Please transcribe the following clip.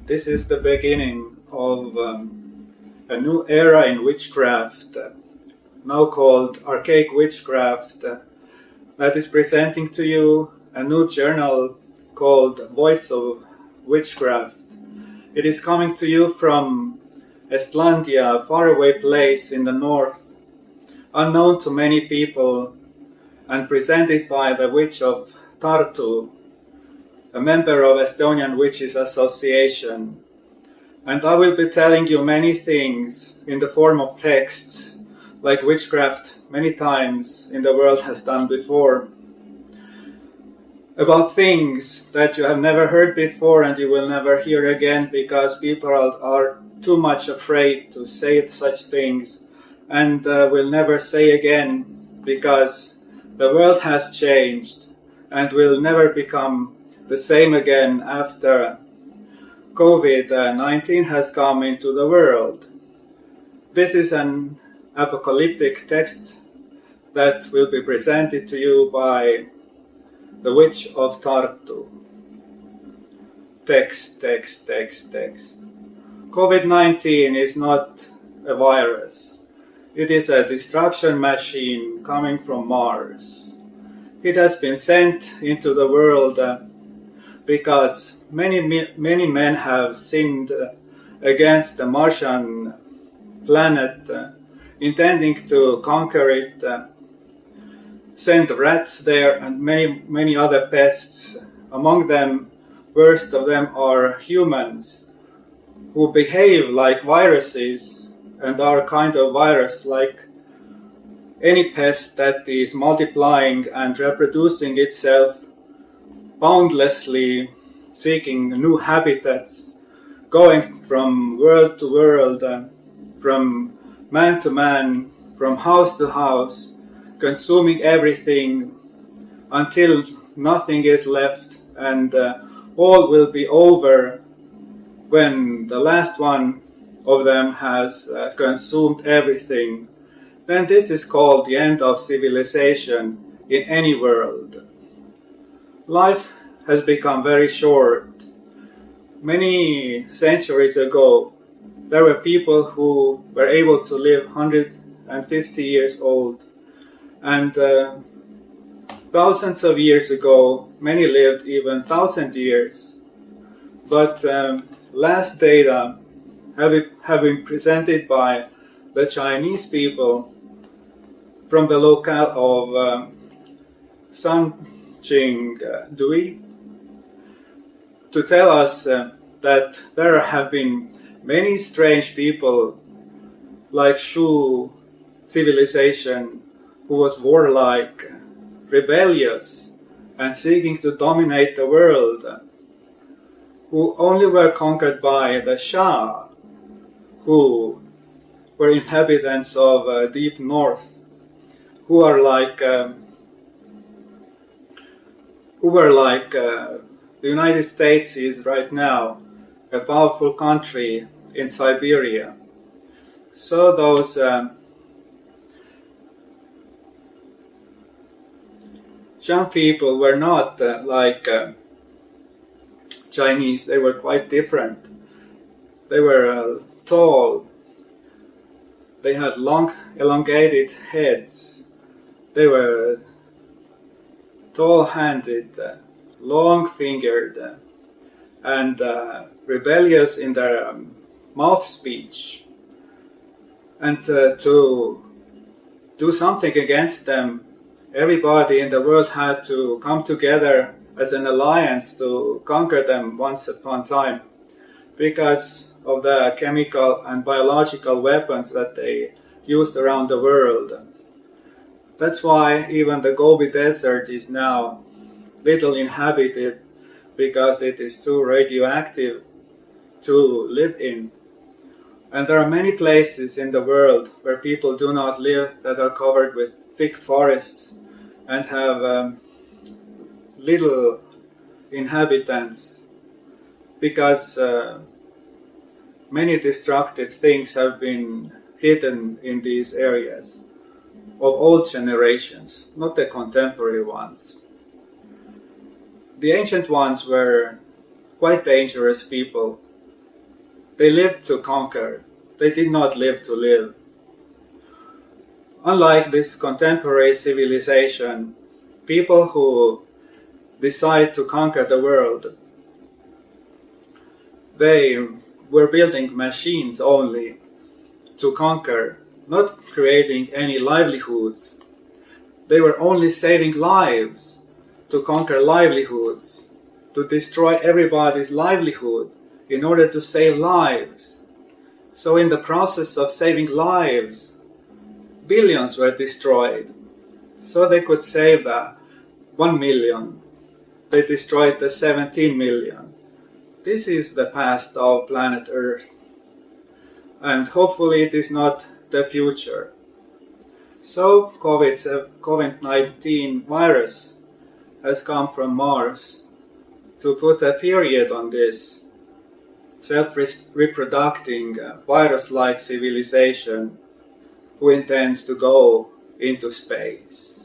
This is the beginning of a new era in witchcraft, now called Archaic Witchcraft, that is presenting to you a new journal called Voice of Witchcraft. It is coming to you from Estlandia, a faraway place in the north, unknown to many people, and presented by the Witch of Tartu, a member of Estonian Witches Association. And I will be telling you many things in the form of texts, like witchcraft many times in the world has done before, about things that you have never heard before and you will never hear again, because people are too much afraid to say such things and will never say again, because the world has changed and will never become the same again after COVID-19 has come into the world. This is an apocalyptic text that will be presented to you by the Witch of Tartu. Text. COVID-19 is not a virus. It is a destruction machine coming from Mars. It has been sent into the world because many men have sinned against the Martian planet, intending to conquer it, send rats there and many other pests. Among them, worst of them are humans, who behave like viruses and are kind of virus, like any pest that is multiplying and reproducing itself boundlessly, seeking new habitats, going from world to world, from man to man, from house to house, consuming everything until nothing is left, and all will be over when the last one of them has consumed everything. Then this is called the end of civilization in any world. Life has become very short. Many centuries ago, there were people who were able to live 150 years old. And thousands of years ago, many lived even 1,000 years. But last data have been presented by the Chinese people from the locale of Sanjing-Dui to tell us that there have been many strange people like Shu civilization, who was warlike, rebellious, and seeking to dominate the world, who only were conquered by the Shah, who were inhabitants of deep north, who were like the United States is right now, a powerful country in Siberia. So those Shan people were not like Chinese. They were quite different. They were tall. They had long, elongated heads. They were tall-handed, long-fingered, and rebellious in their mouth speech. And to do something against them, everybody in the world had to come together as an alliance to conquer them once upon a time, because of the chemical and biological weapons that they used around the world. That's why even the Gobi Desert is now little inhabited, because it is too radioactive to live in. And there are many places in the world where people do not live, that are covered with thick forests and have little inhabitants, because many destructive things have been hidden in these areas of old generations, not the contemporary ones. The ancient ones were quite dangerous people, They lived to conquer. They did not live to live. Unlike this contemporary civilization, people who decide to conquer the world, they were building machines only to conquer, not creating any livelihoods. They were only saving lives to conquer livelihoods, to destroy everybody's livelihood in order to save lives. So in the process of saving lives, billions were destroyed. So they could save 1 million. They destroyed the 17 million. This is the past of planet Earth. And hopefully it is not the future. So COVID-19 virus has come from Mars to put a period on this self-reproducing virus-like civilization who intends to go into space.